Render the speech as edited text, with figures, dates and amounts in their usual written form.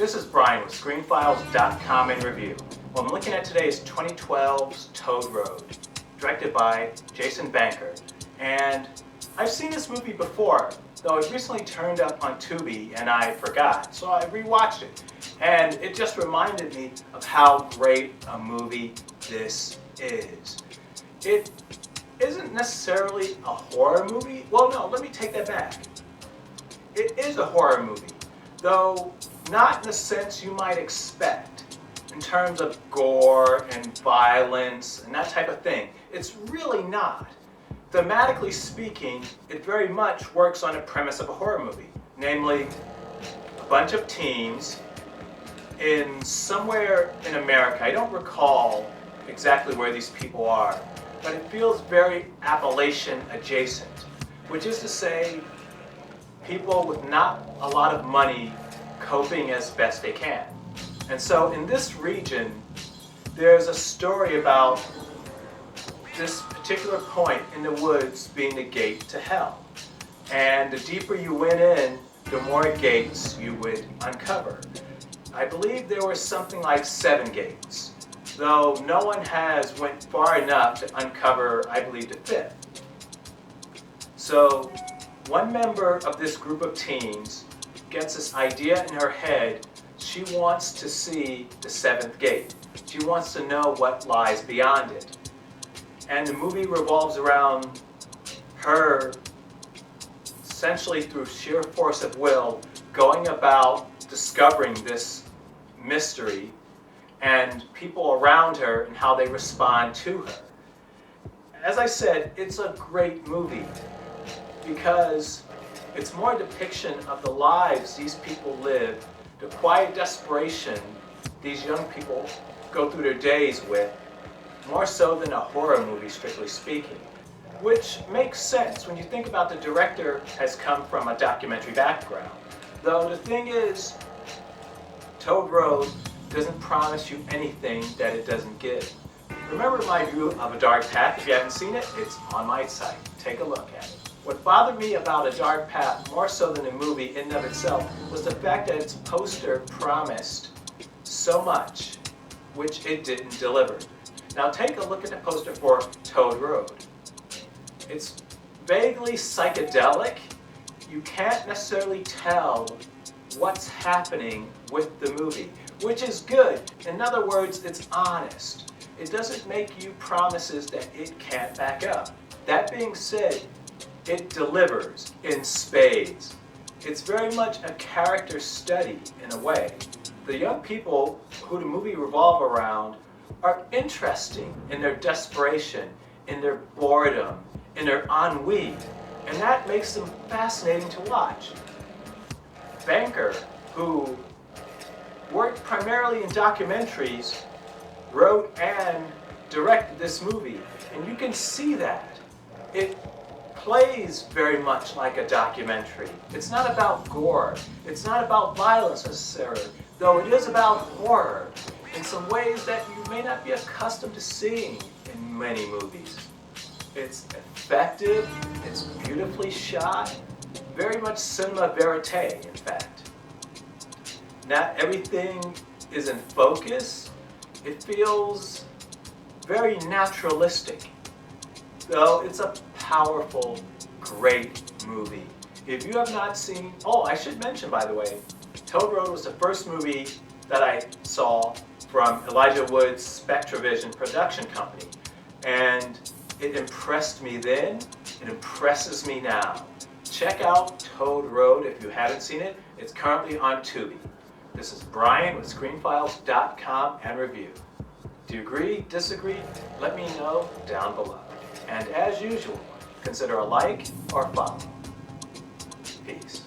This is Brian with ScreenFiles.com in review. What I'm looking at today is 2012's Toad Road, directed by Jason Banker. And I've seen this movie before, though it recently turned up on Tubi and I forgot, so I rewatched it. And it just reminded me of how great a movie this is. It isn't necessarily a horror movie. Well, no, let me take that back. It is a horror movie, though not in the sense you might expect, in terms of gore and violence and that type of thing. It's really not. Thematically speaking, it very much works on a premise of a horror movie, namely a bunch of teens in somewhere in America. I don't recall exactly where these people are, but it feels very Appalachian adjacent, which is to say people with not a lot of money coping as best they can. And so in this region, there's a story about this particular point in the woods being the gate to hell. And the deeper you went in, the more gates you would uncover. I believe there were something like 7 gates, though no one has went far enough to uncover, I believe, the 5th. So one member of this group of teens gets this idea in her head. She wants to see the 7th gate. She wants to know what lies beyond it. And the movie revolves around her, essentially through sheer force of will, going about discovering this mystery and people around her and how they respond to her. As I said, it's a great movie because it's more a depiction of the lives these people live, the quiet desperation these young people go through their days with, more so than a horror movie, strictly speaking. Which makes sense when you think about the director has come from a documentary background. Though the thing is, Toad Road doesn't promise you anything that it doesn't give. Remember my review of A Dark Path? If you haven't seen it, it's on my site. Take a look at it. What bothered me about A Dark Path, more so than the movie in and of itself, was the fact that its poster promised so much, which it didn't deliver. Now take a look at the poster for Toad Road. It's vaguely psychedelic. You can't necessarily tell what's happening with the movie, which is good. In other words, it's honest. It doesn't make you promises that it can't back up. That being said, it delivers in spades. It's very much a character study in a way. The young people who the movie revolves around are interesting in their desperation, in their boredom, in their ennui, and that makes them fascinating to watch. Banker, who worked primarily in documentaries, wrote and directed this movie, and you can see that. It plays very much like a documentary. It's not about gore, it's not about violence necessarily, though it is about horror in some ways that you may not be accustomed to seeing in many movies. It's effective, it's beautifully shot, very much cinema verite, in fact. Not everything is in focus. It feels very naturalistic, though it's a powerful, great movie. If you have not seen, oh, I should mention, by the way, Toad Road was the first movie that I saw from Elijah Wood's Spectravision production company, and it impressed me then, it impresses me now. Check out Toad Road if you haven't seen it. It's currently on Tubi. This is Brian with ScreenFiles.com and review. Do you agree, disagree? Let me know down below. And as usual, consider a like or follow. Peace.